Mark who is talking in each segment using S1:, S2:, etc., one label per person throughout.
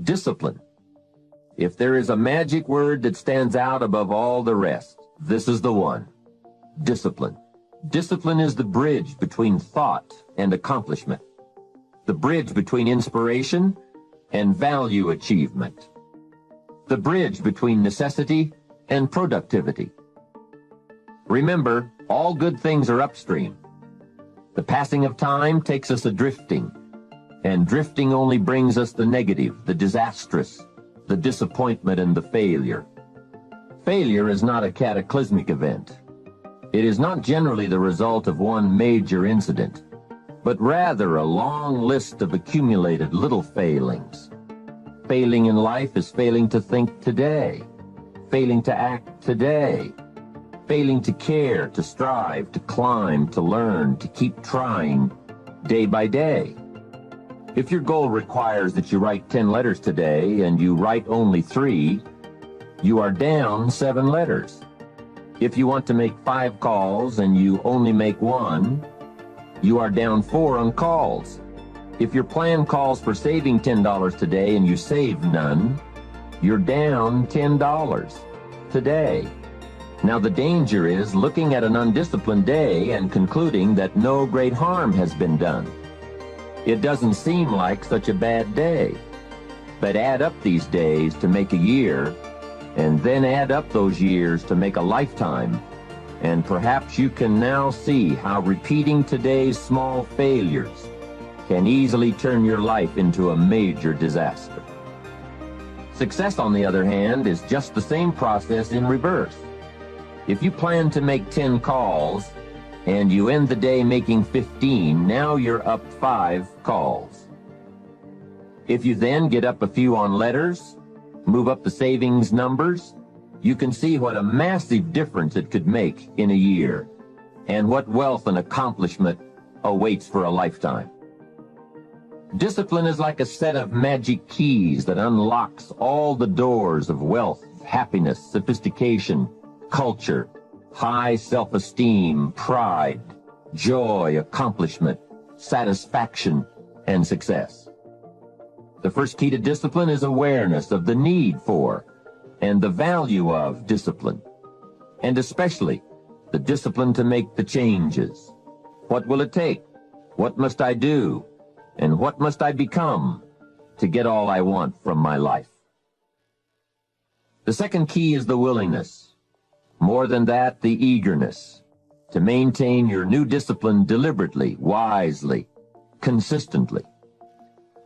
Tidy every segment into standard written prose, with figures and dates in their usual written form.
S1: Discipline. If there is a magic word that stands out above all the rest, this is the one. Discipline. Discipline is the bridge between thought and accomplishment, the bridge between inspiration and value achievement, the bridge between necessity and productivity. Remember, all good things are upstream. The passing of time takes us adrifting, and drifting only brings us the negative, the disastrous, the disappointment, and the failure. Failure is not a cataclysmic event. It is not generally the result of one major incident, but rather a long list of accumulated little failings. Failing in life is failing to think today, failing to act today, failing to care, to strive, to climb, to learn, to keep trying day by day. If your goal requires that you write 10 letters today and you write only 3, you are down 7 letters. If you want to make 5 calls and you only make 1, you are down 4 on calls. If your plan calls for saving $10 today and you save none, you're down $10 today. Now the danger is looking at an undisciplined day and concluding that no great harm has been done. It doesn't seem like such a bad day. But add up these days to make a year, and then add up those years to make a lifetime, and perhaps you can now see how repeating today's small failures can easily turn your life into a major disaster. Success, on the other hand, is just the same process in reverse. If you plan to make 10 calls, and you end the day making 15, now you're up 5 calls. If you then get up a few on letters, move up the savings numbers, you can see what a massive difference it could make in a year, and what wealth and accomplishment awaits for a lifetime. Discipline is like a set of magic keys that unlocks all the doors of wealth, happiness, sophistication, culture, high self-esteem, pride, joy, accomplishment, satisfaction, and success. The first key to discipline is awareness of the need for and the value of discipline, and especially the discipline to make the changes. What will it take? What must I do? And what must I become to get all I want from my life? The second key is the willingness. More than that, the eagerness to maintain your new discipline deliberately, wisely, consistently.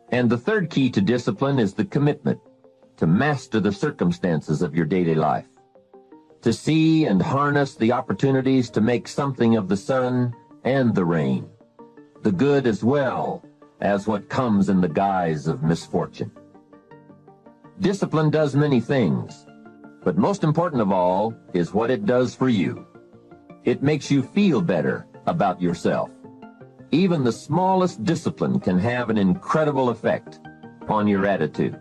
S1: And the third key to discipline is the commitment to master the circumstances of your daily life, to see and harness the opportunities to make something of the sun and the rain, the good as well as what comes in the guise of misfortune. Discipline does many things, but most important of all is what it does for you. It makes you feel better about yourself. Even the smallest discipline can have an incredible effect on your attitude.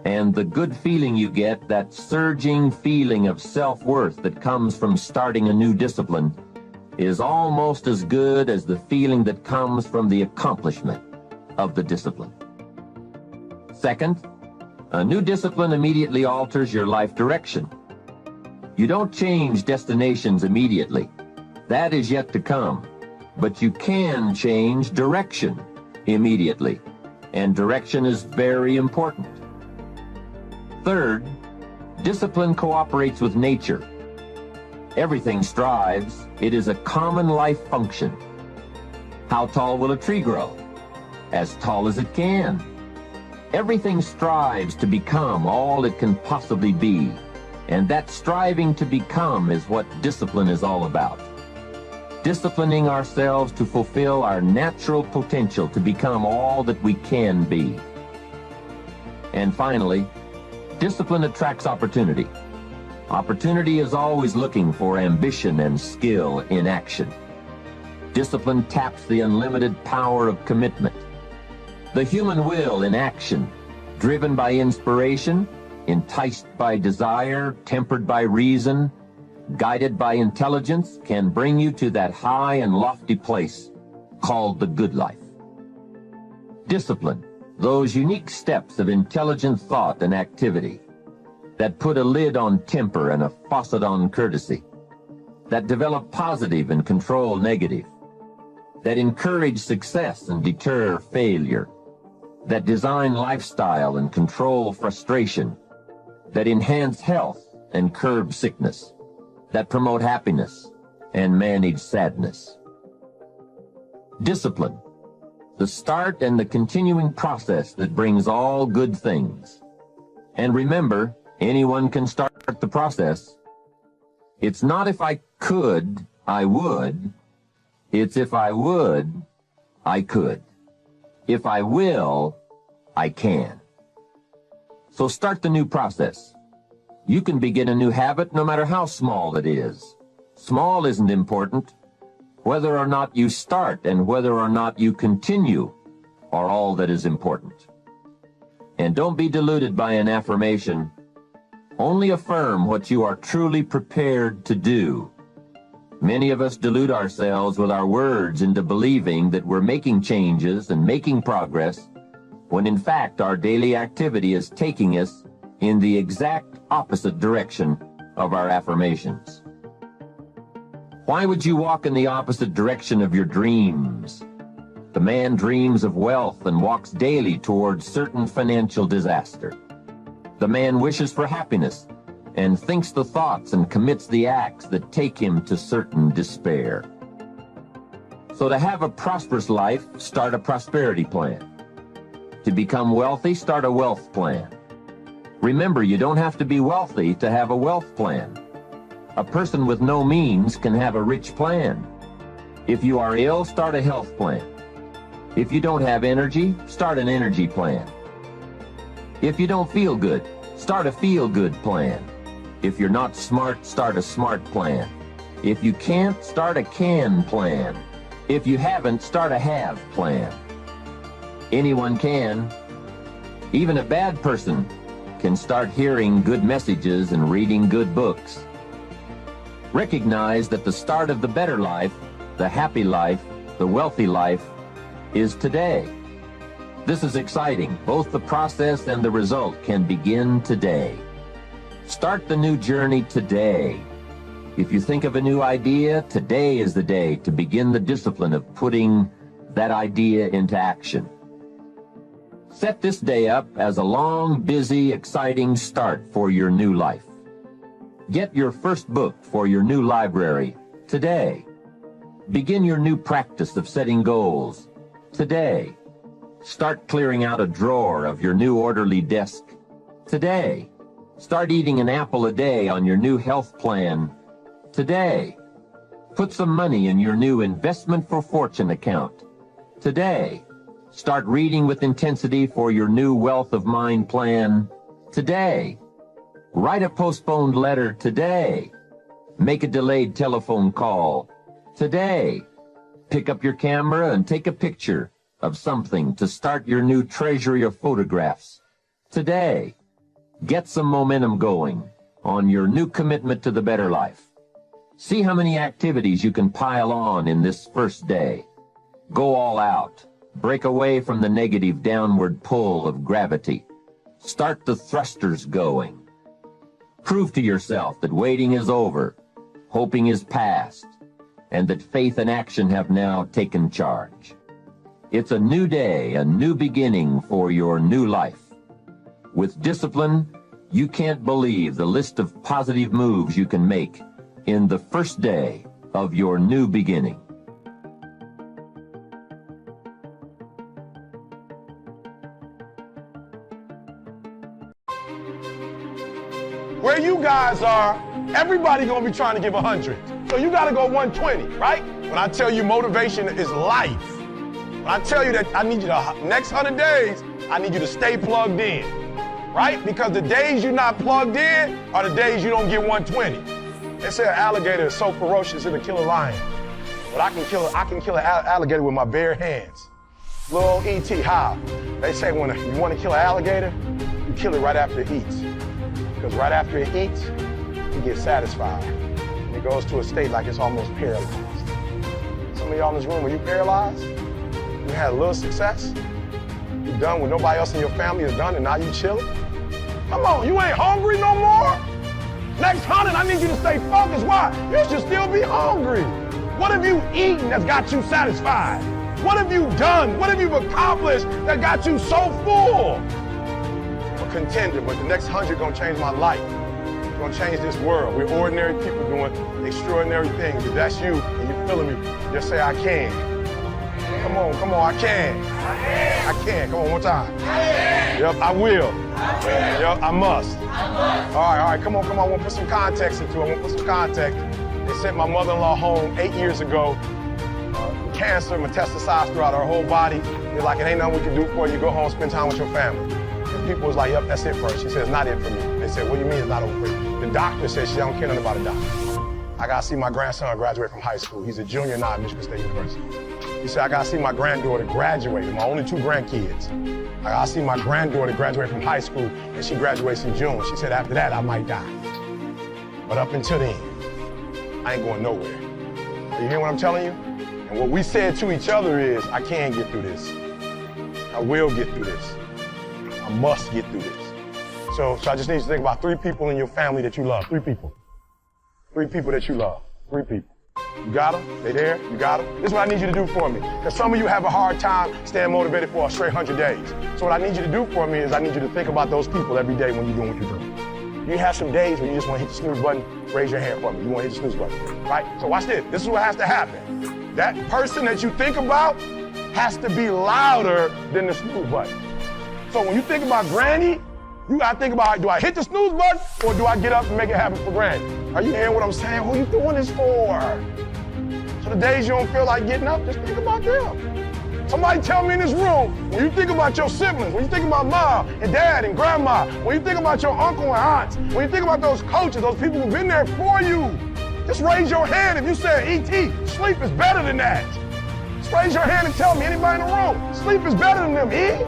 S1: And the good feeling you get, that surging feeling of self-worth that comes from starting a new discipline, is almost as good as the feeling that comes from the accomplishment of the discipline. Second, a new discipline immediately alters your life direction. You don't change destinations immediately. That is yet to come. But you can change direction immediately. And direction is very important. Third, discipline cooperates with nature. Everything strives. It is a common life function. How tall will a tree grow? As tall as it can. Everything strives to become all it can possibly be, and that striving to become is what discipline is all about. Disciplining ourselves to fulfill our natural potential to become all that we can be. And finally, discipline attracts opportunity. Opportunity is always looking for ambition and skill in action. Discipline taps the unlimited power of commitment. The human will in action, driven by inspiration, enticed by desire, tempered by reason, guided by intelligence, can bring you to that high and lofty place called the good life. Discipline Those unique steps of intelligent thought and activity that put a lid on temper and a faucet on courtesy, that develop positive and control negative, that encourage success and deter failure, that design lifestyle and control frustration, that enhance health and curb sickness, that promote happiness and manage sadness. Discipline, the start and the continuing process that brings all good things. And remember, anyone can start the process. It's not if I could, I would. It's if I would, I could. If I will, I can. So start the new process. You can begin a new habit no matter how small it is. Small isn't important. Whether or not you start and whether or not you continue are all that is important. And don't be deluded by an affirmation. Only affirm what you are truly prepared to do. Many of us delude ourselves with our words into believing that we're making changes and making progress, when in fact our daily activity is taking us in the exact opposite direction of our affirmations. Why would you walk in the opposite direction of your dreams? The man dreams of wealth and walks daily towards certain financial disaster. The man wishes for happiness and thinks the thoughts and commits the acts that take him to certain despair. So to have a prosperous life, start a prosperity plan. To become wealthy, start a wealth plan. Remember, you don't have to be wealthy to have a wealth plan. A person with no means can have a rich plan. If you are ill, start a health plan. If you don't have energy, start an energy plan. If you don't feel good, start a feel-good plan. If you're not smart, start a smart plan. If you can't, start a can plan. If you haven't, start a have plan. Anyone can. Even a bad person can start hearing good messages and reading good books. Recognize that the start of the better life, the happy life, the wealthy life is today. This is exciting. Both the process and the result can begin today. Start the new journey today. If you think of a new idea, today is the day to begin the discipline of putting that idea into action. Set this day up as a long, busy, exciting start for your new life. Get your first book for your new library today. Begin your new practice of setting goals today. Start clearing out a drawer of your new orderly desk today. Start eating an apple a day on your new health plan today. Put some money in your new investment for fortune account today. Start reading with intensity for your new wealth of mind plan today. Write a postponed letter today. Make a delayed telephone call today. Pick up your camera and take a picture of something to start your new treasury of photographs today. Get some momentum going on your new commitment to the better life. See how many activities you can pile on in this first day. Go all out. Break away from the negative downward pull of gravity. Start the thrusters going. Prove to yourself that waiting is over, hoping is past, and that faith and action have now taken charge. It's a new day, a new beginning for your new life. With discipline, you can't believe the list of positive moves you can make in the first day of your new beginning.
S2: Where you guys are, everybody gonna be trying to give 100. So you gotta go 120, right? When I tell you motivation is life, when I tell you that I need you to, next 100 days, I need you to stay plugged in, right? Because the days you're not plugged in are the days you don't get 120. They say an alligator is so ferocious it'll kill a lion. But I can kill an alligator with my bare hands. Little old E.T., how? They say when you want to kill an alligator, you kill it right after it eats. Because right after it eats, it gets satisfied. And it goes to a state like it's almost paralyzed. Some of y'all in this room, when you paralyzed, you had a little success, you you've done what nobody else in your family has done, and now you chilling? Come on, you ain't hungry no more? Next 100, I need you to stay focused. Why? You should still be hungry. What have you eaten that's got you satisfied? What have you done? What have you accomplished that got you so full? I'm a contender, but the next 100 gonna change my life. It's gonna change this world. We're ordinary people doing extraordinary things. If that's you and you're feeling me, just say, I can. Come on, I can. I can. Come on, one time. Yep, I will. Yep, I must. All right, come on. I want to put some context into it. They sent my mother-in-law home 8 years ago. Cancer metastasized throughout her whole body. They're like, it ain't nothing we can do for you. Go home, spend time with your family. And people was like, yep, that's it for her. She said, it's not it for me. They said, what do you mean it's not over for you? The doctor said, she don't care nothing about a doctor. I got to see my grandson graduate from high school. He's a junior now at Michigan State University. He said, I got to see my granddaughter graduate, my only 2 grandkids. I got to see my granddaughter graduate from high school, and she graduates in June. She said, after that, I might die. But up until then, I ain't going nowhere. You hear what I'm telling you? And what we said to each other is, I can get through this. I will get through this. I must get through this. So I just need you to think about 3 people in your family that you love. 3 people. 3 people that you love. 3 people. You got them? They there? You got them? This is what I need you to do for me. Because some of you have a hard time staying motivated for a straight 100 days. So what I need you to do for me is I need you to think about those people every day when you're doing what you're doing. You have some days when you just want to hit the snooze button, raise your hand for me. You want to hit the snooze button, right? So watch this. This is what has to happen. That person that you think about has to be louder than the snooze button. So when you think about Granny, you gotta think about, do I hit the snooze button or do I get up and make it happen for Granny? Are you hearing what I'm saying? Who are you doing this for? So the days you don't feel like getting up, just think about them. Somebody tell me in this room, when you think about your siblings, when you think about mom and dad and grandma, when you think about your uncle and aunts, when you think about those coaches, those people who've been there for you, just raise your hand if you said, E.T., sleep is better than that. Just raise your hand and tell me, anybody in the room, sleep is better than them, E?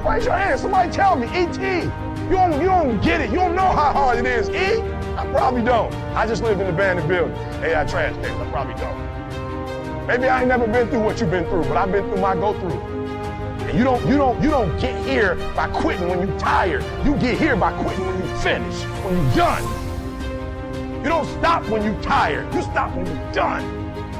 S2: Raise your hand, somebody tell me, E.T., you don't get it, you don't know how hard it is, E? I probably don't. I just lived in the abandoned building. Hey, I trash things, I probably don't. Maybe I ain't never been through what you've been through, but I've been through my go-through. And you don't get here by quitting when you're tired. You get here by quitting when you finish, when you're done. You don't stop when you're tired. You stop when you're done.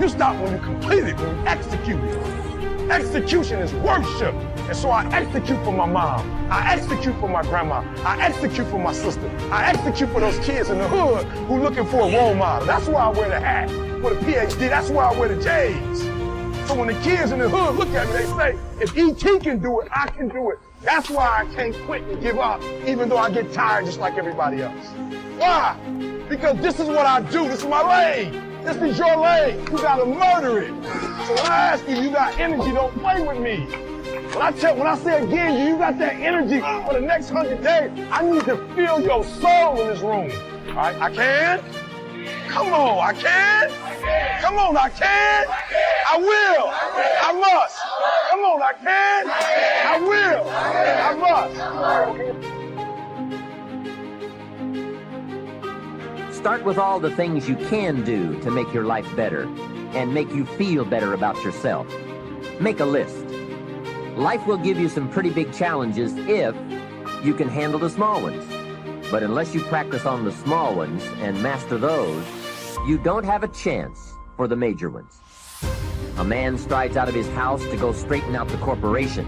S2: You stop when you complete it, when you execute it. Execution is worship. And so I execute for my mom. I execute for my grandma. I execute for my sister. I execute for those kids in the hood who looking for a role model. That's why I wear the hat with a PhD. That's why I wear the J's. So when the kids in the hood look at me, they say, if E.T. can do it, I can do it. That's why I can't quit and give up, even though I get tired just like everybody else. Why? Because this is what I do. This is my lane. This is your lane. You gotta murder it. So when I ask you, you got energy, don't play with me. When I say again, you got that energy for the next 100 days, I need to feel your soul in this room. All right, I can? Come on, I can? Come on, I can? I will. I must. Come on, I can? I will. I must.
S1: Start with all the things you can do to make your life better and make you feel better about yourself. Make a list. Life will give you some pretty big challenges if you can handle the small ones. But unless you practice on the small ones and master those, you don't have a chance for the major ones. A man strides out of his house to go straighten out the corporation,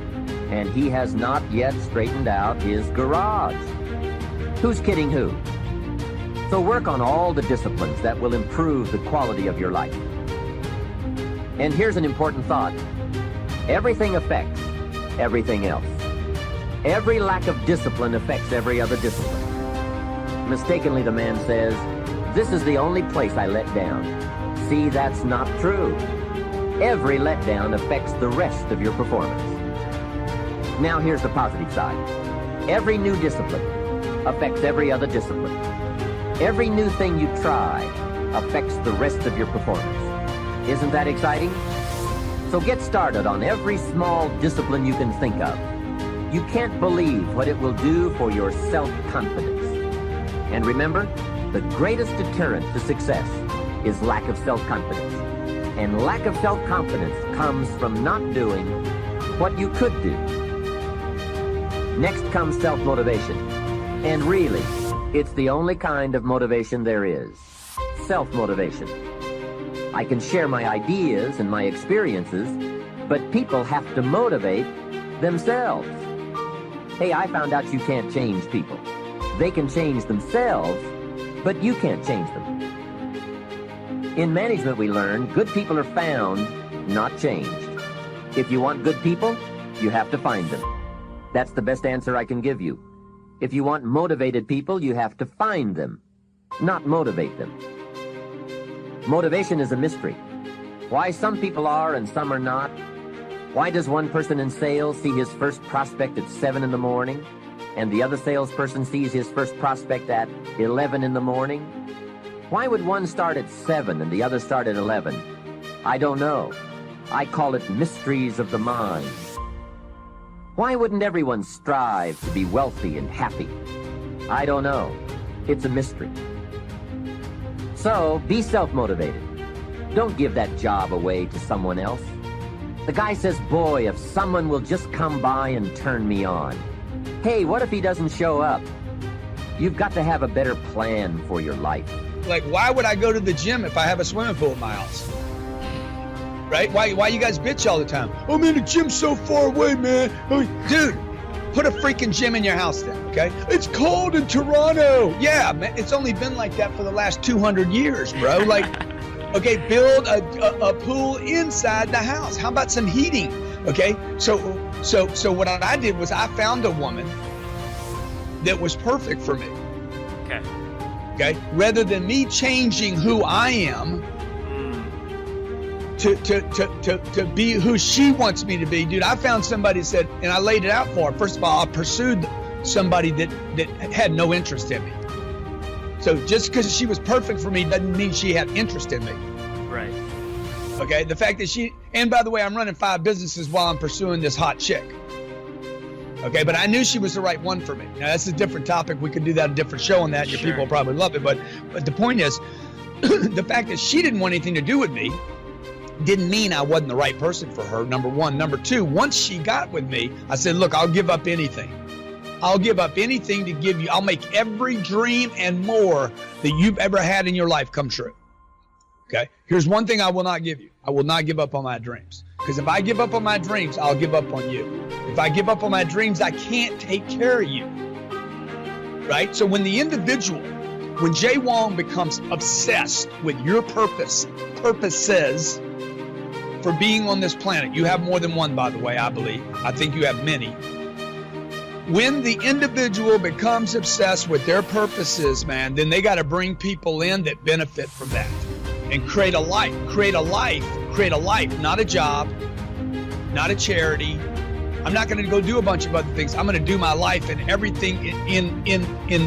S1: and he has not yet straightened out his garage. Who's kidding who? So work on all the disciplines that will improve the quality of your life. And here's an important thought. Everything affects everything else. Every lack of discipline affects every other discipline. Mistakenly, the man says, "This is the only place I let down." See, that's not true. Every letdown affects the rest of your performance. Now here's the positive side. Every new discipline affects every other discipline. Every new thing you try affects the rest of your performance. Isn't that exciting? So get started on every small discipline you can think of. You can't believe what it will do for your self-confidence. And remember, the greatest deterrent to success is lack of self-confidence. And lack of self-confidence comes from not doing what you could do. Next comes self-motivation. And really, it's the only kind of motivation there is. Self-motivation. I can share my ideas and my experiences, but people have to motivate themselves. Hey, I found out you can't change people. They can change themselves, but you can't change them. In management, we learn good people are found, not changed. If you want good people, you have to find them. That's the best answer I can give you. If you want motivated people, you have to find them, not motivate them. Motivation is a mystery. Why some people are and some are not. Why does one person in sales see his first prospect at 7 in the morning, and the other salesperson sees his first prospect at 11 in the morning? Why would one start at 7 and the other start at 11? I don't know. I call it mysteries of the mind. Why wouldn't everyone strive to be wealthy and happy? I don't know. It's a mystery. So, be self-motivated. Don't give that job away to someone else. The guy says, boy, if someone will just come by and turn me on. Hey, what if he doesn't show up? You've got to have a better plan for your life.
S3: Like, why would I go to the gym if I have a swimming pool at my house? Right? Why you guys bitch all the time? Oh man, the gym's so far away, man. Oh, dude, put a freaking gym in your house then, okay? It's cold in Toronto. Yeah, man, it's only been like that for the last 200 years, bro. Like, okay, build a pool inside the house. How about some heating? Okay, so what I did was I found a woman that was perfect for me. Okay, rather than me changing who I am to be who she wants me to be, dude, I found somebody that said, and I laid it out for her. First of all, I pursued somebody that had no interest in me. So just because she was perfect for me doesn't mean she had interest in me.
S4: Right.
S3: Okay, the fact that and by the way, I'm running 5 businesses while I'm pursuing this hot chick. Okay, but I knew she was the right one for me. Now, that's a different topic. We could do that a different show on that. Your people will probably love it. But the point is, the fact that she didn't want anything to do with me didn't mean I wasn't the right person for her, number one. Number two, once she got with me, I said, look, I'll give up anything. I'll give up anything to give you. I'll make every dream and more that you've ever had in your life come true. Okay, here's one thing I will not give you. I will not give up on my dreams. Because if I give up on my dreams, I'll give up on you. If I give up on my dreams, I can't take care of you. Right? So when Jay Wong becomes obsessed with your purposes for being on this planet, you have more than one, by the way, I believe. I think you have many. When the individual becomes obsessed with their purposes, man, then they got to bring people in that benefit from that. And create a life, not a job, not a charity. I'm not going to go do a bunch of other things. I'm going to do my life, and everything in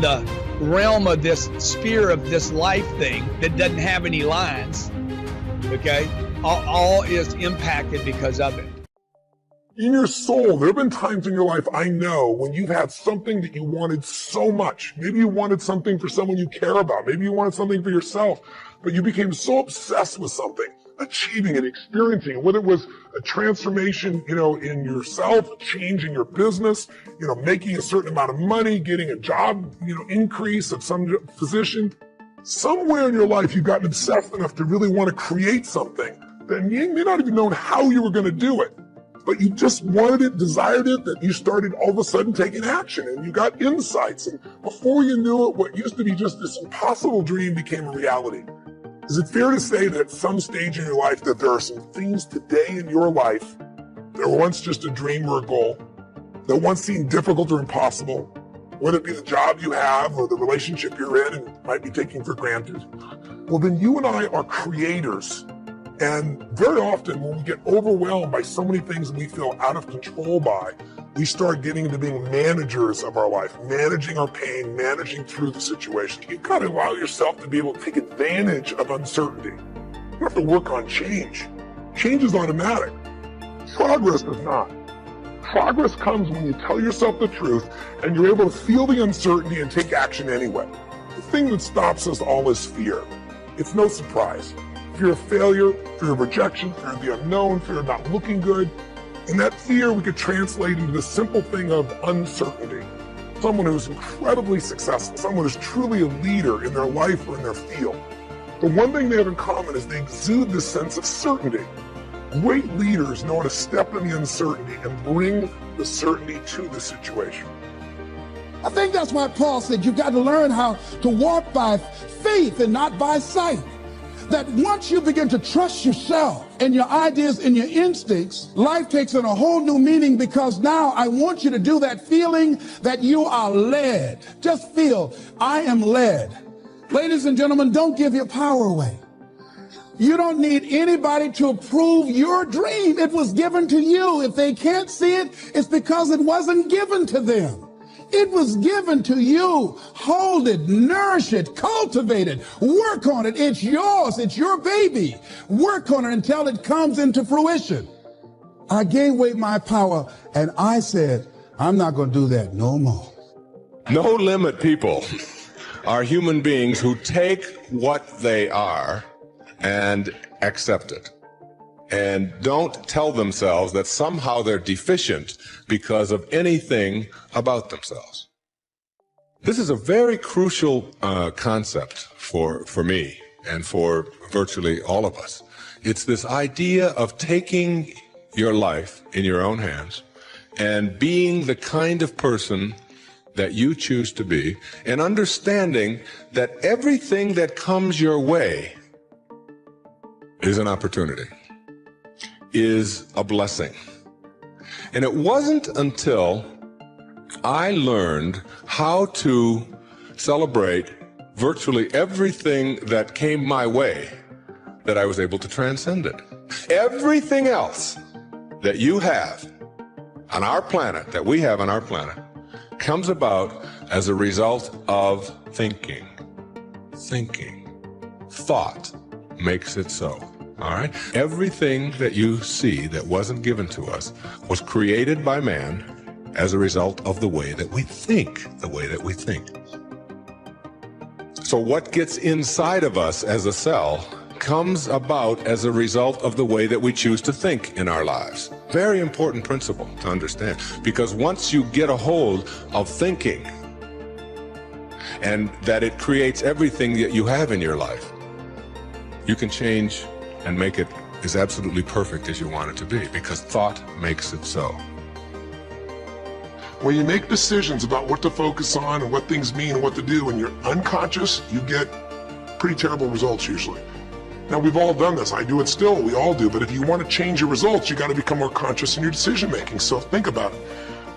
S3: the realm of this sphere of this life thing that doesn't have any lines, okay, all is impacted because of it.
S5: In your soul, there have been times in your life, I know, when you've had something that you wanted so much. Maybe you wanted something for someone you care about. Maybe you wanted something for yourself, but you became so obsessed with something, achieving and experiencing, whether it was a transformation, in yourself, a change in your business, making a certain amount of money, getting a job, increase of some position. Somewhere in your life, you've gotten obsessed enough to really want to create something that you may not even know how you were going to do it. But you just wanted it, desired it, that you started all of a sudden taking action, and you got insights. And before you knew it, what used to be just this impossible dream became a reality. Is it fair to say that at some stage in your life that there are some things today in your life that were once just a dream or a goal, that once seemed difficult or impossible, whether it be the job you have or the relationship you're in and might be taking for granted? Well, then you and I are creators. And very often when we get overwhelmed by so many things we feel out of control by, we start getting into being managers of our life, managing our pain, managing through the situation. You've got to allow yourself to be able to take advantage of uncertainty. You have to work on change. Change is automatic. Progress is not. Progress comes when you tell yourself the truth and you're able to feel the uncertainty and take action anyway. The thing that stops us all is fear. It's no surprise. Fear of failure, fear of rejection, fear of the unknown, fear of not looking good. And that fear we could translate into the simple thing of uncertainty. Someone who's incredibly successful, someone who's truly a leader in their life or in their field. The one thing they have in common is they exude this sense of certainty. Great leaders know how to step in the uncertainty and bring the certainty to the situation.
S4: I think that's why Paul said you've got to learn how to walk by faith and not by sight. That once you begin to trust yourself and your ideas and your instincts, life takes on a whole new meaning, because now I want you to do that feeling that you are led. Just feel, I am led. Ladies and gentlemen, don't give your power away. You don't need anybody to approve your dream. It was given to you. If they can't see it, it's because it wasn't given to them. It was given to you. Hold it, nourish it, cultivate it, work on it. It's yours. It's your baby. Work on it until it comes into fruition. I gave away my power, and I said, I'm not going to do that no more.
S6: No limit people are human beings who take what they are and accept it, and don't tell themselves that somehow they're deficient because of anything about themselves. This is a very crucial concept for me and for virtually all of us. It's this idea of taking your life in your own hands and being the kind of person that you choose to be, and understanding that everything that comes your way is an opportunity, is a blessing. And it wasn't until I learned how to celebrate virtually everything that came my way that I was able to transcend it. Everything else that you have on our planet, that we have on our planet, comes about as a result of thinking. Thinking. Thought makes it so. All right? Everything that you see that wasn't given to us was created by man as a result of the way that we think, the way that we think. So what gets inside of us as a cell comes about as a result of the way that we choose to think in our lives. Very important principle to understand, because once you get a hold of thinking and that it creates everything that you have in your life, you can change and make it as absolutely perfect as you want it to be, because thought makes it so.
S5: When you make decisions about what to focus on and what things mean and what to do, and you're unconscious, you get pretty terrible results usually. Now, we've all done this. I do it still. We all do. But if you want to change your results, you got to become more conscious in your decision making. So think about it.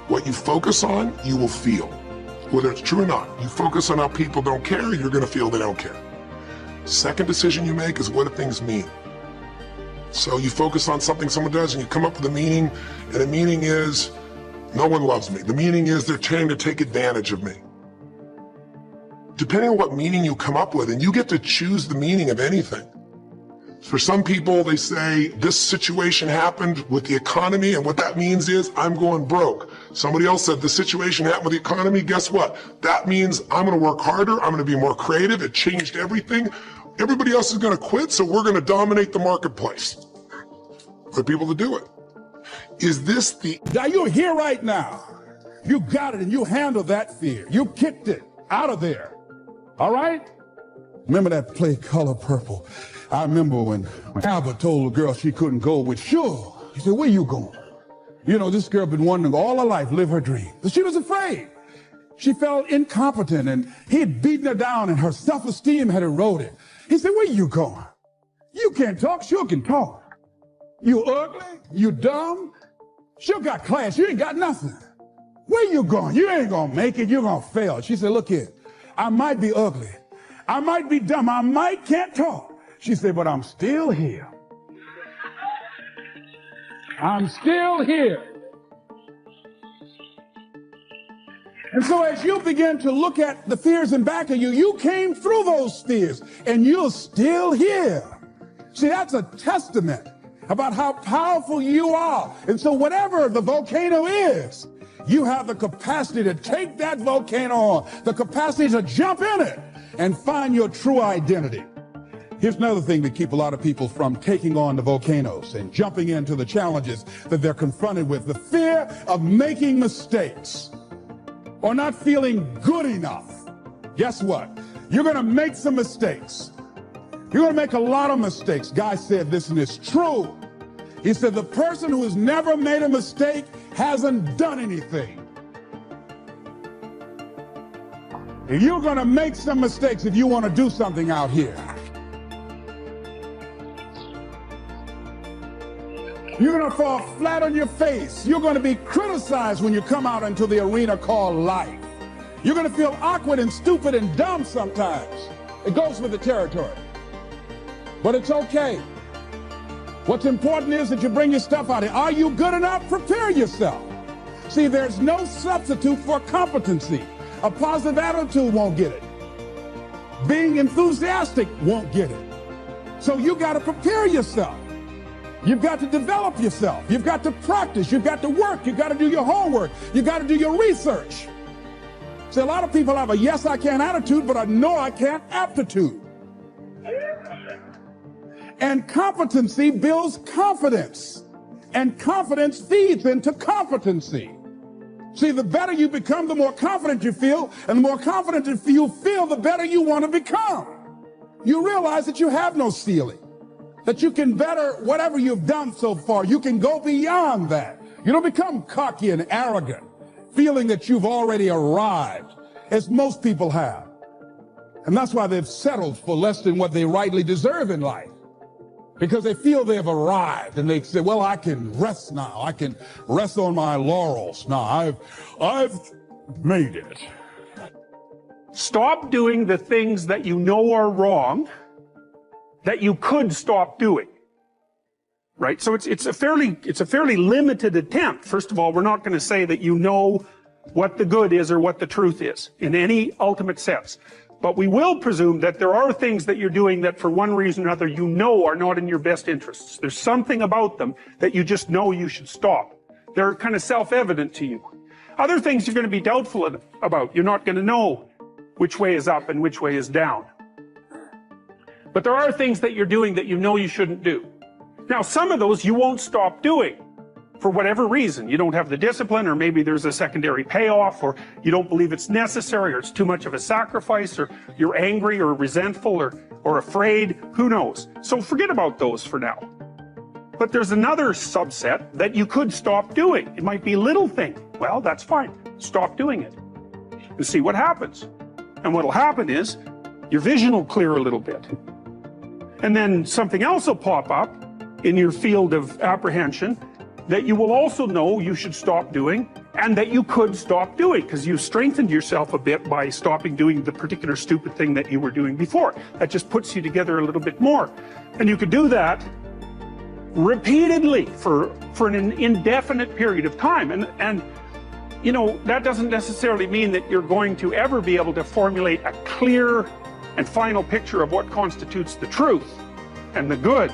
S5: What you focus on, you will feel. Whether it's true or not. You focus on how people don't care, you're going to feel they don't care. Second decision you make is, what do things mean? So you focus on something someone does and you come up with a meaning, and the meaning is, no one loves me. The meaning is, they're trying to take advantage of me. Depending on what meaning you come up with, and you get to choose the meaning of anything. For some people, they say, this situation happened with the economy, and what that means is, I'm going broke. Somebody else said, the situation happened with the economy, guess what? That means I'm going to work harder, I'm going to be more creative, it changed everything. Everybody else is going to quit, so we're going to dominate the marketplace. For people to do it. Is this the...
S4: Now you're here right now. You got it, and you handled that fear. You kicked it out of there. All right? Remember that play Color Purple? I remember when Albert told the girl she couldn't go with Sure. He said, where you going? You know, this girl been wanting all her life live her dream. But she was afraid. She felt incompetent, and he had beaten her down, and her self-esteem had eroded. He said, where you going? You can't talk, Sure can talk. You ugly, you dumb, Sure got class, you ain't got nothing. Where you going? You ain't gonna make it, you're gonna fail. She said, look here, I might be ugly, I might be dumb, I might can't talk. She said, but I'm still here. I'm still here. And so as you begin to look at the fears in back of you, you came through those fears and you're still here. See, that's a testament about how powerful you are. And so whatever the volcano is, you have the capacity to take that volcano on, the capacity to jump in it and find your true identity. Here's another thing that keeps a lot of people from taking on the volcanoes and jumping into the challenges that they're confronted with. The fear of making mistakes or not feeling good enough. Guess what? You're going to make some mistakes. You're going to make a lot of mistakes. Guy said this, and it's true. He said, the person who has never made a mistake hasn't done anything. You're going to make some mistakes if you want to do something out here. You're going to fall flat on your face. You're going to be criticized when you come out into the arena called life. You're going to feel awkward and stupid and dumb sometimes. It goes with the territory. But it's okay. What's important is that you bring your stuff out here. Are you good enough? Prepare yourself. See, there's no substitute for competency. A positive attitude won't get it. Being enthusiastic won't get it. So you got to prepare yourself. You've got to develop yourself. You've got to practice. You've got to work. You've got to do your homework. You've got to do your research. See, a lot of people have a yes, I can attitude, but a no, I can't aptitude. And competency builds confidence. And confidence feeds into competency. See, the better you become, the more confident you feel. And the more confident you feel, the better you want to become. You realize that you have no ceiling. That you can better whatever you've done so far. You can go beyond that. You don't become cocky and arrogant, feeling that you've already arrived, as most people have. And that's why they've settled for less than what they rightly deserve in life. Because they feel they've arrived and they say, well, I can rest now. I can rest on my laurels now. I've made it.
S7: Stop doing the things that you know are wrong that you could stop doing. Right? So it's a fairly limited attempt. First of all, we're not going to say that you know what the good is or what the truth is in any ultimate sense. But we will presume that there are things that you're doing that for one reason or another you know are not in your best interests. There's something about them that you just know you should stop. They're kind of self-evident to you. Other things you're going to be doubtful about. You're not going to know which way is up and which way is down. But there are things that you're doing that you know you shouldn't do. Now, some of those you won't stop doing for whatever reason. You don't have the discipline, or maybe there's a secondary payoff, or you don't believe it's necessary, or it's too much of a sacrifice, or you're angry or resentful or afraid. Who knows? So forget about those for now. But there's another subset that you could stop doing. It might be a little thing. Well, that's fine. Stop doing it and see what happens. And what'll happen is your vision will clear a little bit. And then something else will pop up in your field of apprehension that you will also know you should stop doing, and that you could stop doing, because you've strengthened yourself a bit by stopping doing the particular stupid thing that you were doing before. That just puts you together a little bit more. And you could do that repeatedly for an indefinite period of time. And you know, that doesn't necessarily mean that you're going to ever be able to formulate a clear and final picture of what constitutes the truth and the good.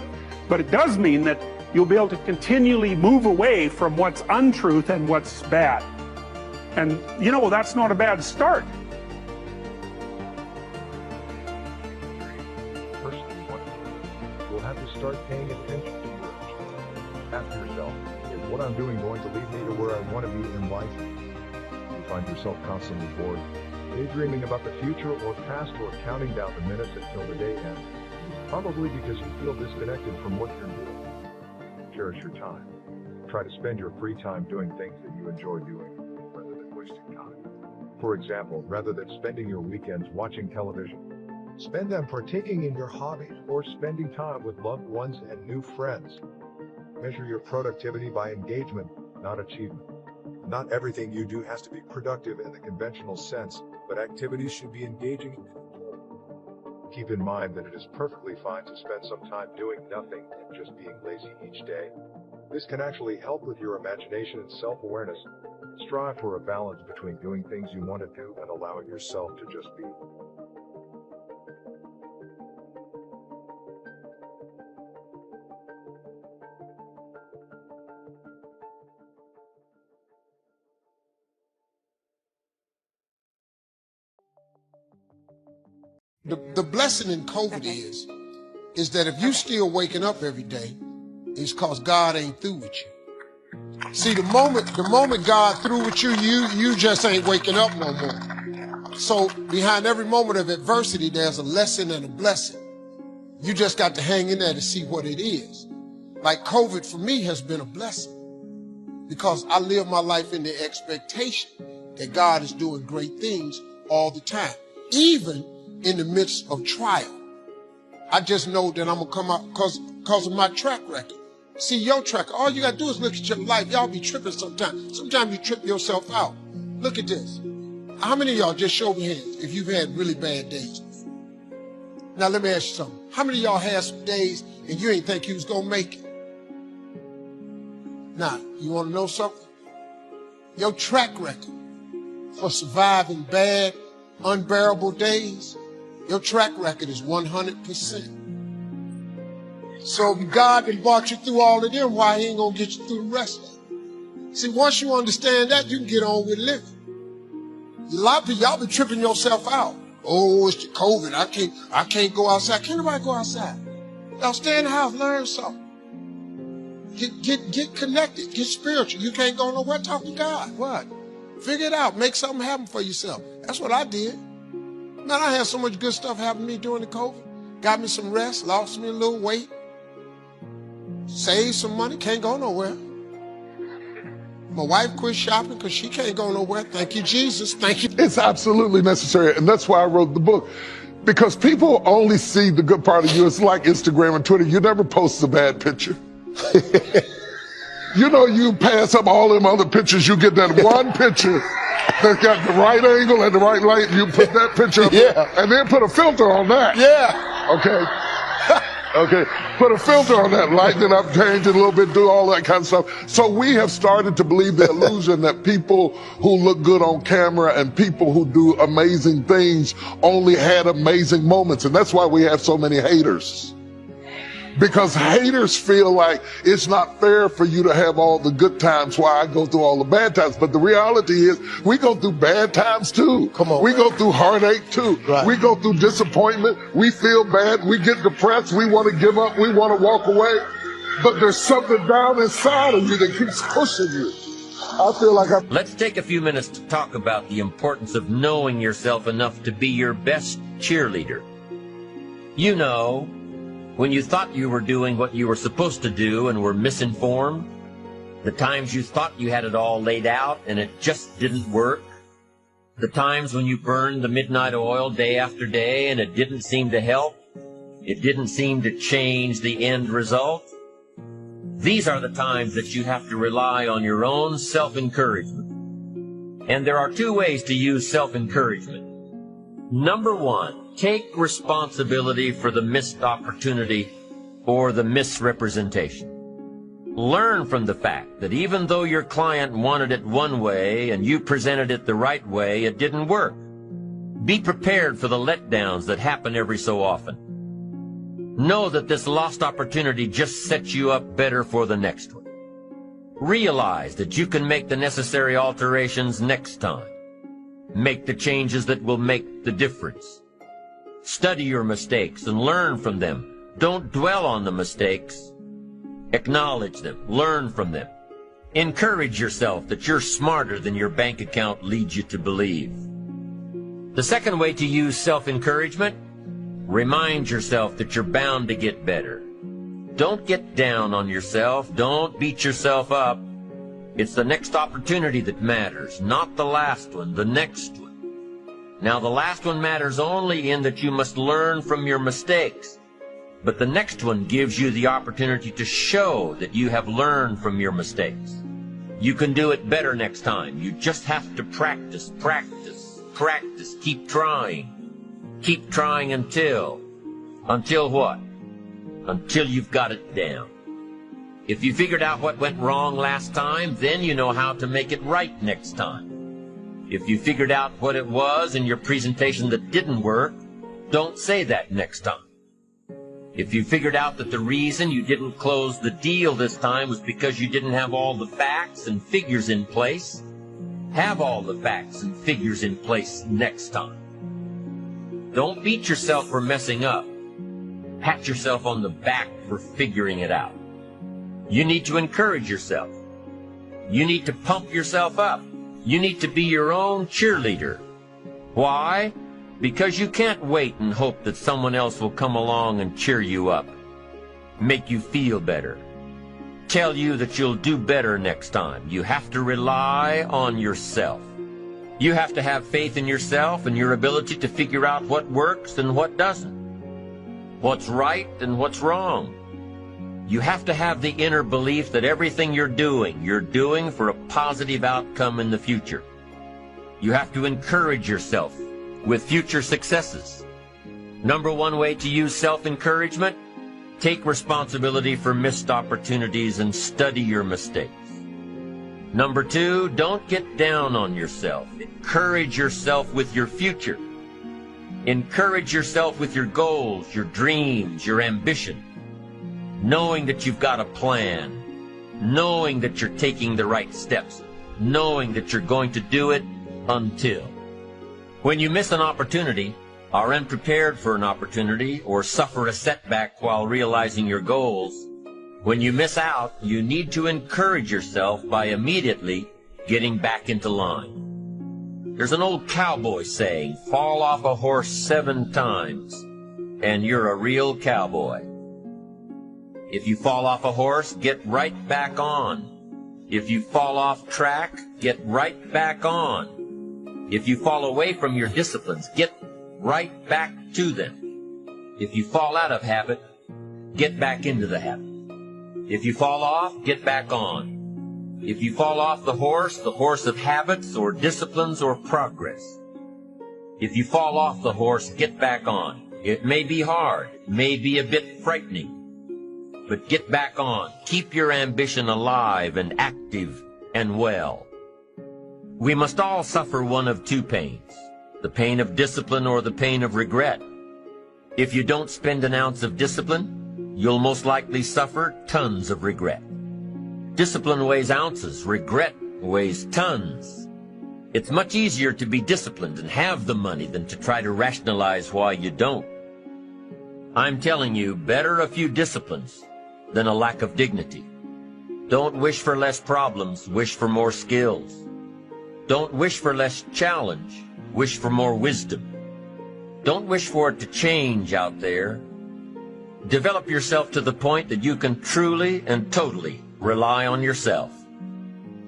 S7: But it does mean that you'll be able to continually move away from what's untruth and what's bad. And, you know, that's not a bad start.
S8: Personally, you'll have to start paying attention to your actions. Ask yourself, is what I'm doing going to lead me to where I want to be in life? You find yourself constantly bored, daydreaming about the future or past, or counting down the minutes until the day ends. Probably because you feel disconnected from what you're doing. Cherish your time. Try to spend your free time doing things that you enjoy doing, rather than wasting time. For example, rather than spending your weekends watching television, spend them partaking in your hobbies or spending time with loved ones and new friends. Measure your productivity by engagement, not achievement. Not everything you do has to be productive in the conventional sense, but activities should be engaging. Keep in mind that it is perfectly fine to spend some time doing nothing and just being lazy each day. This can actually help with your imagination and self-awareness. Strive for a balance between doing things you want to do and allowing yourself to just be.
S9: The blessing in COVID is is that if you still waking up every day, it's because God ain't through with you. See, the moment God through with you, you just ain't waking up no more. So behind every moment of adversity, there's a lesson and a blessing. You just got to hang in there to see what it is. Like COVID for me has been a blessing because I live my life in the expectation that God is doing great things all the time, even in the midst of trial. I just know that I'm going to come out because of my track record. See, your track, all you got to do is look at your life. Y'all be tripping sometimes. Sometimes you trip yourself out. Look at this. How many of y'all, just show me hands if you've had really bad days? Now, let me ask you something. How many of y'all had some days and you ain't think you was going to make it? Now, you want to know something? Your track record for surviving bad, unbearable days, your track record is 100%. So if God done brought you through all of them, why he ain't going to get you through the rest of it? See, once you understand that, you can get on with living. A lot of people, y'all been tripping yourself out. Oh, it's the COVID. I can't go outside. Can't nobody go outside. Y'all stay in the house, learn something. Get connected, get spiritual. You can't go nowhere, talk to God. What? Figure it out. Make something happen for yourself. That's what I did. Man, I had so much good stuff happen to me during the COVID. Got me some rest, lost me a little weight, saved some money, can't go nowhere. My wife quit shopping because she can't go nowhere. Thank you, Jesus. Thank you.
S5: It's absolutely necessary, and that's why I wrote the book. Because people only see the good part of you. It's like Instagram and Twitter. You never post a bad picture. You know, you pass up all them other pictures, you get that one picture that's got the right angle and the right light, you put that picture up and then put a filter on that.
S9: Yeah.
S5: Okay, put a filter on that, lighten it up, change it a little bit, do all that kind of stuff. So we have started to believe the illusion that people who look good on camera and people who do amazing things only had amazing moments. And that's why we have so many haters. Because haters feel like it's not fair for you to have all the good times while I go through all the bad times. But the reality is we go through bad times too.
S9: Come on.
S5: We go through heartache too.
S9: Right.
S5: We go through disappointment. We feel bad. We get depressed. We want to give up. We want to walk away. But there's something down inside of you that keeps pushing you. I feel like
S1: Let's take a few minutes to talk about the importance of knowing yourself enough to be your best cheerleader. You know, when you thought you were doing what you were supposed to do and were misinformed, the times you thought you had it all laid out and it just didn't work, the times when you burned the midnight oil day after day and it didn't seem to help, it didn't seem to change the end result. These are the times that you have to rely on your own self-encouragement. And there are two ways to use self-encouragement. Number one, take responsibility for the missed opportunity or the misrepresentation. Learn from the fact that even though your client wanted it one way and you presented it the right way, it didn't work. Be prepared for the letdowns that happen every so often. Know that this lost opportunity just sets you up better for the next one. Realize that you can make the necessary alterations next time. Make the changes that will make the difference. Study your mistakes and learn from them. Don't dwell on the mistakes. Acknowledge them. Learn from them. Encourage yourself that you're smarter than your bank account leads you to believe. The second way to use self-encouragement, remind yourself that you're bound to get better. Don't get down on yourself. Don't beat yourself up. It's the next opportunity that matters, not the last one, the next one. Now, the last one matters only in that you must learn from your mistakes. But the next one gives you the opportunity to show that you have learned from your mistakes. You can do it better next time. You just have to practice, practice, practice. Keep trying. Keep trying until what? Until you've got it down. If you figured out what went wrong last time, then you know how to make it right next time. If you figured out what it was in your presentation that didn't work, don't say that next time. If you figured out that the reason you didn't close the deal this time was because you didn't have all the facts and figures in place, have all the facts and figures in place next time. Don't beat yourself for messing up. pat yourself on the back for figuring it out. You need to encourage yourself. You need to pump yourself up. You need to be your own cheerleader. Why? Because you can't wait and hope that someone else will come along and cheer you up, make you feel better, tell you that you'll do better next time. You have to rely on yourself. You have to have faith in yourself and your ability to figure out what works and what doesn't, what's right and what's wrong. You have to have the inner belief that everything you're doing for a positive outcome in the future. You have to encourage yourself with future successes. Number one way to use self-encouragement: take responsibility for missed opportunities and study your mistakes. Number two, don't get down on yourself. Encourage yourself with your future. Encourage yourself with your goals, your dreams, your ambition. Knowing that you've got a plan, knowing that you're taking the right steps, knowing that you're going to do it until. When you miss an opportunity, are unprepared for an opportunity, or suffer a setback while realizing your goals, when you miss out, you need to encourage yourself by immediately getting back into line. There's an old cowboy saying, fall off a horse 7 times, and you're a real cowboy. If you fall off a horse, get right back on. If you fall off track, get right back on. If you fall away from your disciplines, get right back to them. If you fall out of habit, get back into the habit. If you fall off, get back on. If you fall off the horse of habits or disciplines or progress. If you fall off the horse, get back on. It may be hard, it may be a bit frightening, but get back on. Keep your ambition alive and active and well. We must all suffer one of 2 pains, the pain of discipline or the pain of regret. If you don't spend an ounce of discipline, you'll most likely suffer tons of regret. Discipline weighs ounces, regret weighs tons. It's much easier to be disciplined and have the money than to try to rationalize why you don't. I'm telling you, better a few disciplines than a lack of dignity. Don't wish for less problems, wish for more skills. Don't wish for less challenge, wish for more wisdom. Don't wish for it to change out there. Develop yourself to the point that you can truly and totally rely on yourself.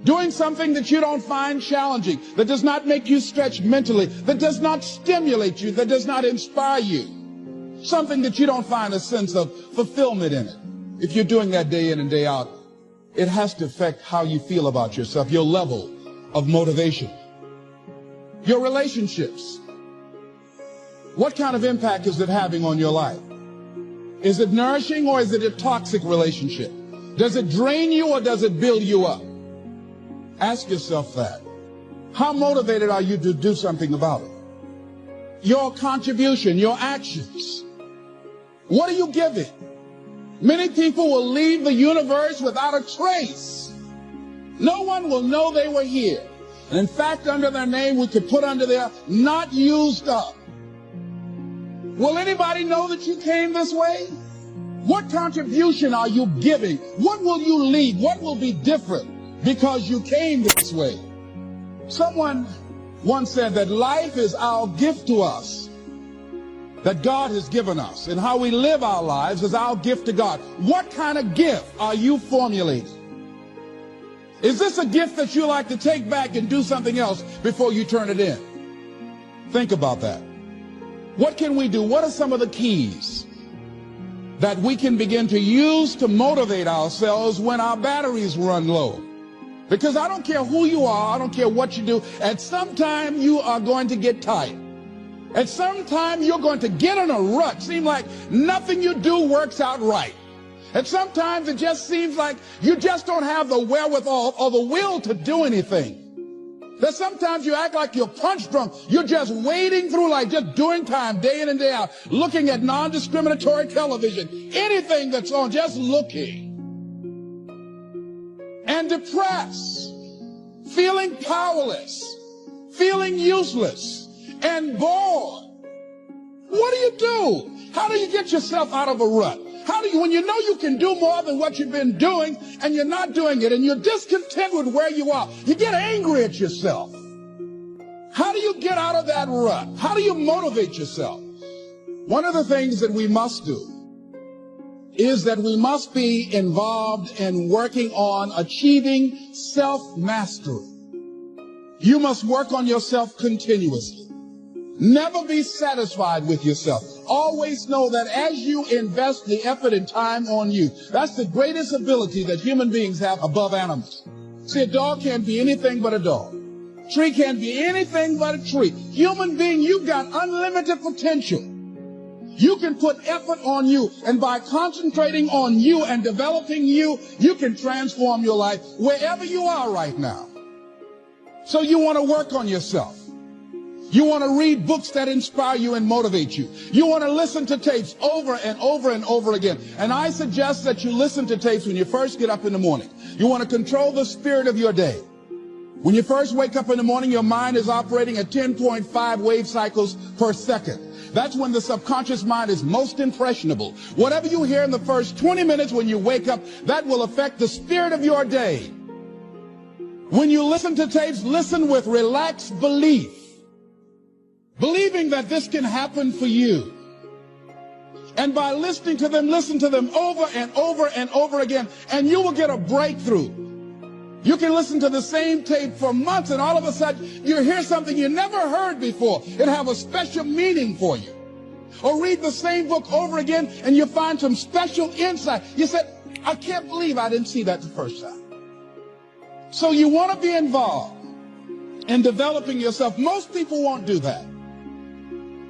S4: Doing something that you don't find challenging, that does not make you stretch mentally, that does not stimulate you, that does not inspire you. Something that you don't find a sense of fulfillment in it. If you're doing that day in and day out, it has to affect how you feel about yourself, your level of motivation. Your relationships. What kind of impact is it having on your life? Is it nourishing or is it a toxic relationship? Does it drain you or does it build you up? Ask yourself that. How motivated are you to do something about it? Your contribution, your actions. What are you giving? Many people will leave the universe without a trace. No one will know they were here. And in fact, under their name, we could put under there, not used up. Will anybody know that you came this way? What contribution are you giving? What will you leave? What will be different because you came this way? Someone once said that life is our gift to us, that God has given us, and how we live our lives is our gift to God. What kind of gift are you formulating? Is this a gift that you like to take back and do something else before you turn it in? Think about that. What can we do? What are some of the keys that we can begin to use to motivate ourselves when our batteries run low? Because I don't care who you are, I don't care what you do, at some time you are going to get tired. At some time you're going to get in a rut. Seem like nothing you do works out right. And sometimes it just seems like you just don't have the wherewithal or the will to do anything. That sometimes you act like you're punch drunk. You're just wading through life, just doing time day in and day out, looking at non-discriminatory television, anything that's on, just looking. And depressed, feeling powerless, feeling useless, and bored. What do you do? How do you get yourself out of a rut? How do you, when you know you can do more than what you've been doing and you're not doing it and you're discontent with where you are, you get angry at yourself. How do you get out of that rut? How do you motivate yourself? One of the things that we must do is that we must be involved in working on achieving self-mastery. You must work on yourself continuously. Never be satisfied with yourself. Always know that as you invest the effort and time on you, that's the greatest ability that human beings have above animals. See, a dog can't be anything but a dog. Tree can't be anything but a tree. Human being, you've got unlimited potential. You can put effort on you, and by concentrating on you and developing you, you can transform your life wherever you are right now. So you want to work on yourself. You want to read books that inspire you and motivate you. You want to listen to tapes over and over and over again. And I suggest that you listen to tapes when you first get up in the morning. You want to control the spirit of your day. When you first wake up in the morning, your mind is operating at 10.5 wave cycles per second. That's when the subconscious mind is most impressionable. Whatever you hear in the first 20 minutes when you wake up, that will affect the spirit of your day. When you listen to tapes, listen with relaxed belief. Believing that this can happen for you. And by listening to them, listen to them over and over and over again, and you will get a breakthrough. You can listen to the same tape for months, and all of a sudden, you hear something you never heard before. It'll have a special meaning for you. Or read the same book over again, and you find some special insight. You said, I can't believe I didn't see that the first time. So you want to be involved in developing yourself. Most people won't do that.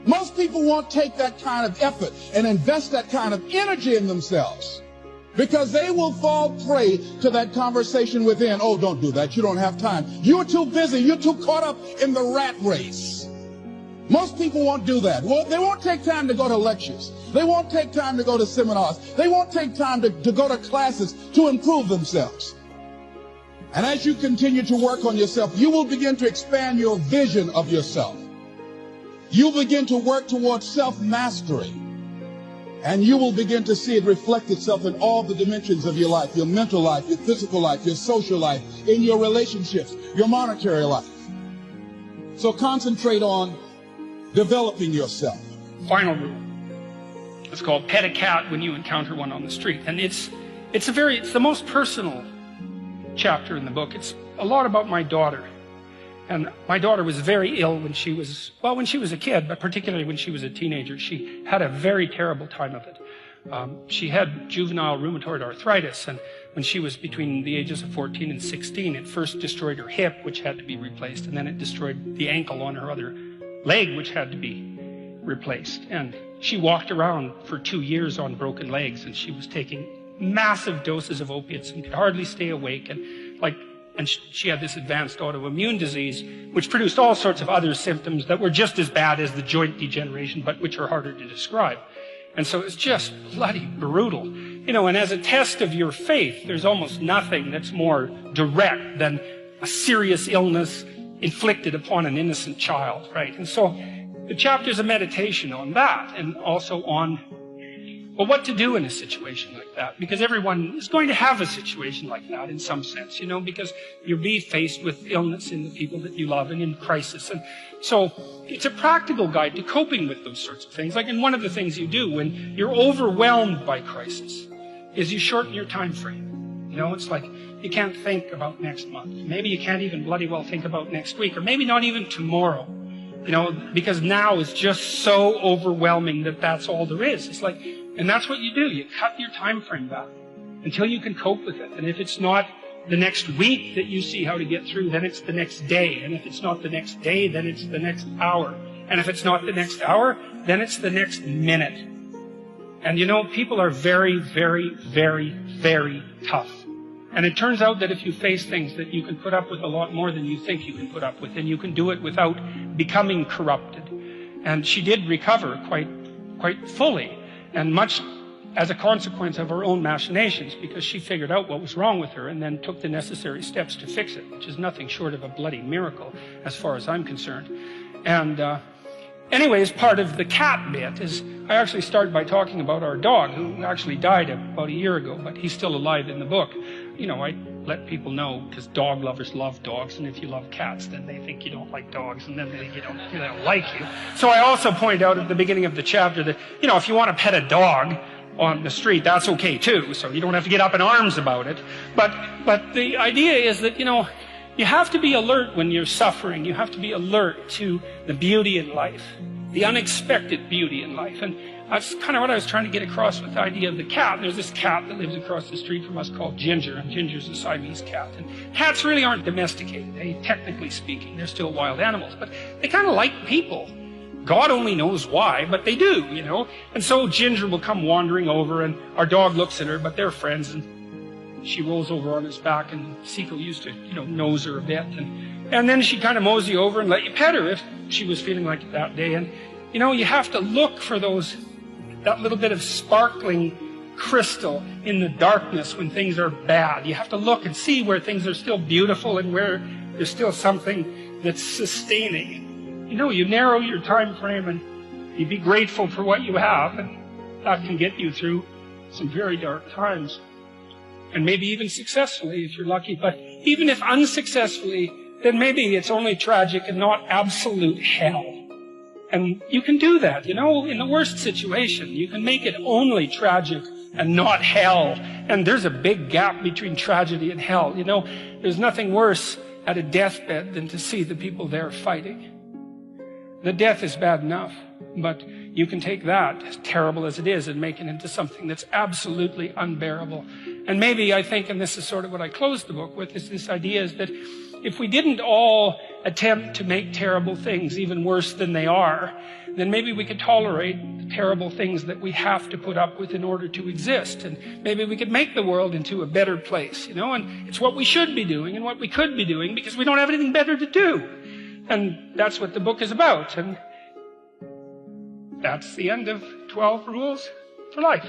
S4: Most people won't take that kind of effort and invest that kind of energy in themselves because they will fall prey to that conversation within. Oh, don't do that. You don't have time. You're too busy. You're too caught up in the rat race. Most people won't do that. Well, they won't take time to go to lectures. They won't take time to go to seminars. They won't take time to go to classes to improve themselves. And as you continue to work on yourself, you will begin to expand your vision of yourself. You'll begin to work towards self-mastery, and you will begin to see it reflect itself in all the dimensions of your life, your mental life, your physical life, your social life, in your relationships, your monetary life. So concentrate on developing yourself.
S10: Final rule. It's called pet a cat when you encounter one on the street. And it's the most personal chapter in the book. It's a lot about my daughter. And my daughter was very ill when she was a kid, but particularly when she was a teenager. She had a very terrible time of it. She had juvenile rheumatoid arthritis, and when she was between the ages of 14 and 16, it first destroyed her hip, which had to be replaced, and then it destroyed the ankle on her other leg, which had to be replaced. And she walked around for 2 years on broken legs, and she was taking massive doses of opiates and could hardly stay awake, and she had this advanced autoimmune disease, which produced all sorts of other symptoms that were just as bad as the joint degeneration, but which are harder to describe. And so it's just bloody brutal. You know, and as a test of your faith, there's almost nothing that's more direct than a serious illness inflicted upon an innocent child, right? And so the chapter's a meditation on that, and also on, well, what to do in a situation like that, because everyone is going to have a situation like that in some sense, you know, because you'll be faced with illness in the people that you love and in crisis. And so it's a practical guide to coping with those sorts of things. Like, and one of the things you do when you're overwhelmed by crisis is you shorten your time frame. You know, it's like you can't think about next month. Maybe you can't even bloody well think about next week, or maybe not even tomorrow. You know, because now is just so overwhelming that that's all there is. It's like, and that's what you do. You cut your time frame back until you can cope with it. And if it's not the next week that you see how to get through, then it's the next day. And if it's not the next day, then it's the next hour. And if it's not the next hour, then it's the next minute. And you know, people are very, very, very, very tough. And it turns out that if you face things, that you can put up with a lot more than you think you can put up with, and you can do it without becoming corrupted. And she did recover quite fully, and much as a consequence of her own machinations, because she figured out what was wrong with her and then took the necessary steps to fix it, which is nothing short of a bloody miracle as far as I'm concerned. And anyways, part of the cat bit is I actually start by talking about our dog, who actually died about a year ago, but he's still alive in the book. You know, I let people know, because dog lovers love dogs, and if you love cats, then they think you don't like dogs, and then they don't like you. So I also point out at the beginning of the chapter that, you know, if you want to pet a dog on the street, that's okay too, so you don't have to get up in arms about it. But the idea is that, you know, you have to be alert when you're suffering. You have to be alert to the beauty in life, the unexpected beauty in life. And that's kind of what I was trying to get across with the idea of the cat. There's this cat that lives across the street from us called Ginger, and Ginger's a Siamese cat. And cats really aren't domesticated, technically speaking. They're still wild animals, but they kind of like people. God only knows why, but they do, you know. And so Ginger will come wandering over, and our dog looks at her, but they're friends, and she rolls over on his back, and Seiko used to, you know, nose her a bit. And then she'd kind of mosey over and let you pet her if she was feeling like it that day. And, you know, you have to look for that little bit of sparkling crystal in the darkness when things are bad. You have to look and see where things are still beautiful and where there's still something that's sustaining. You know, you narrow your time frame and you be grateful for what you have, and that can get you through some very dark times. And maybe even successfully if you're lucky. But even if unsuccessfully, then maybe it's only tragic and not absolute hell. And you can do that, you know, in the worst situation. You can make it only tragic and not hell. And there's a big gap between tragedy and hell. You know, there's nothing worse at a deathbed than to see the people there fighting. The death is bad enough, but you can take that, as terrible as it is, and make it into something that's absolutely unbearable. And maybe I think, and this is sort of what I closed the book with, is this idea is that if we didn't all attempt to make terrible things even worse than they are, then maybe we could tolerate the terrible things that we have to put up with in order to exist. And maybe we could make the world into a better place, you know, and it's what we should be doing and what we could be doing because we don't have anything better to do. And that's what the book is about. And that's the end of 12 Rules for Life.